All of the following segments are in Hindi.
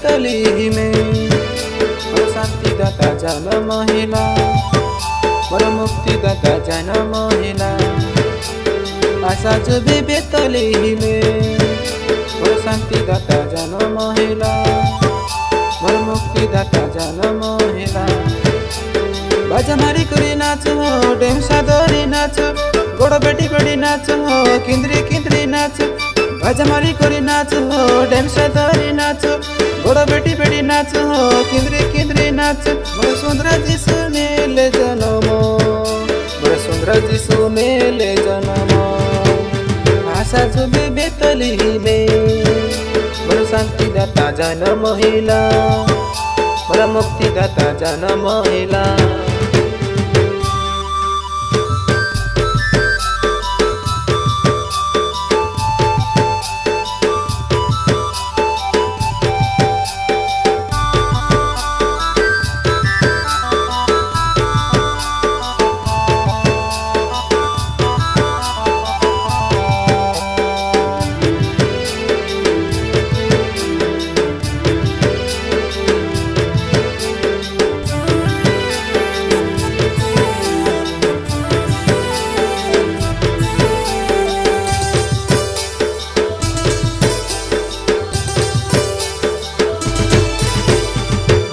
बेतली में शांति दाता जन महिला मोर मुक्ति दाता जन महिला आशा जुबी बेतली में मोर शांति दाता जन महिला मोर मुक्ति दाता जन महिला बाजा मारी करी नाच हो डेमसा धरी नाच गोड़ बेटी बेटी नाच हो किंद्री किंद्री नाच बाजा मारी करी नाच हो डेमसा धरी नाच गोड़ बेटी बेटी नाच हो किंद्री किंद्री नाच मोर सुंदर जीशु मेले जन्म मोर सुंदर जीशु मेले जन्म आशा जुबी बेतली में मोर शांति दाता जन महिला मोर मुक्ति दाता जन महिला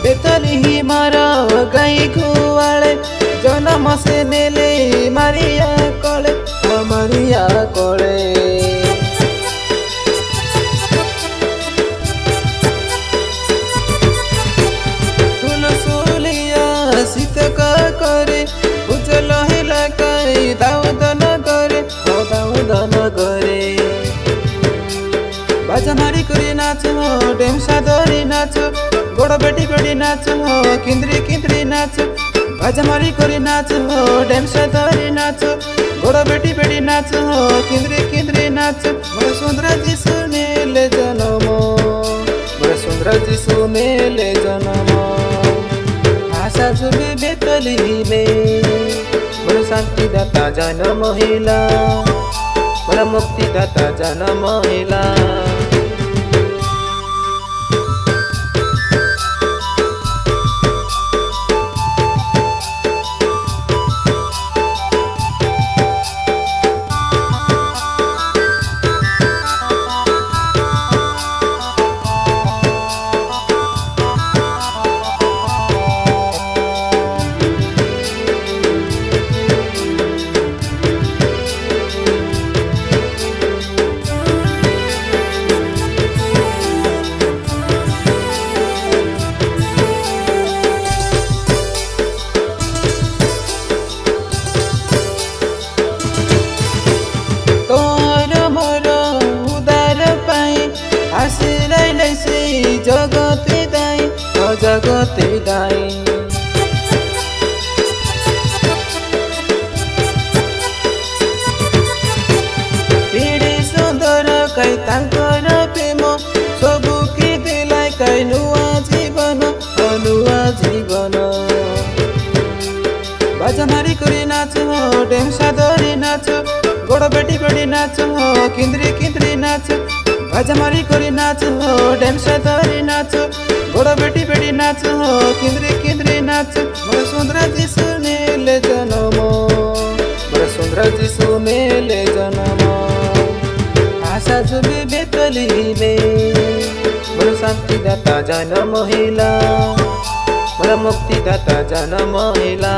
बेतली मारा गाई गुआले जन्म से नेले मारिया कोले तुलसुलिया शीत का करे उजल हिला कई दाऊद नगरे बाजा मारी करी नाच हो डेमसा धरी नाच गोड़ बेटी बेटी नाच हो किंद्री किंद्री नाच बाजा मारी करी नाच हो डेमसा धरी नाच गोड़ बेटी बेटी नाच हो किंद्री किंद्री नाच मोर सुंदर जीशु मेले जन्म मोर सुंदर जीशु मेले जन्म आशा जुबी बेतली में मोर शांति दाता जन महिला मोर मुक्ति दाता जन महिला जगते दाई पीड़ी सुंदर कई तांकर प्रेम सबु की दिलाई कई नुआ जीवन बाजा मारी करी नाच हो डेमसा धरी नाच गोड़ बेटी बेटी नाच हो किंद्री किंद्री नाच बाजा मारी करी नाच हो डेमसा धरी नाच गोड़ बेटी बेटी नाच हो किंद्री किंद्री नाच मोर सुंदर जीशु मेले जन्म मोर सुंदर जीशु मेले जन्म आशा जुबी बेतली में मोर शांति दाता जन महिला मोर मुक्ति दाता जन महिला।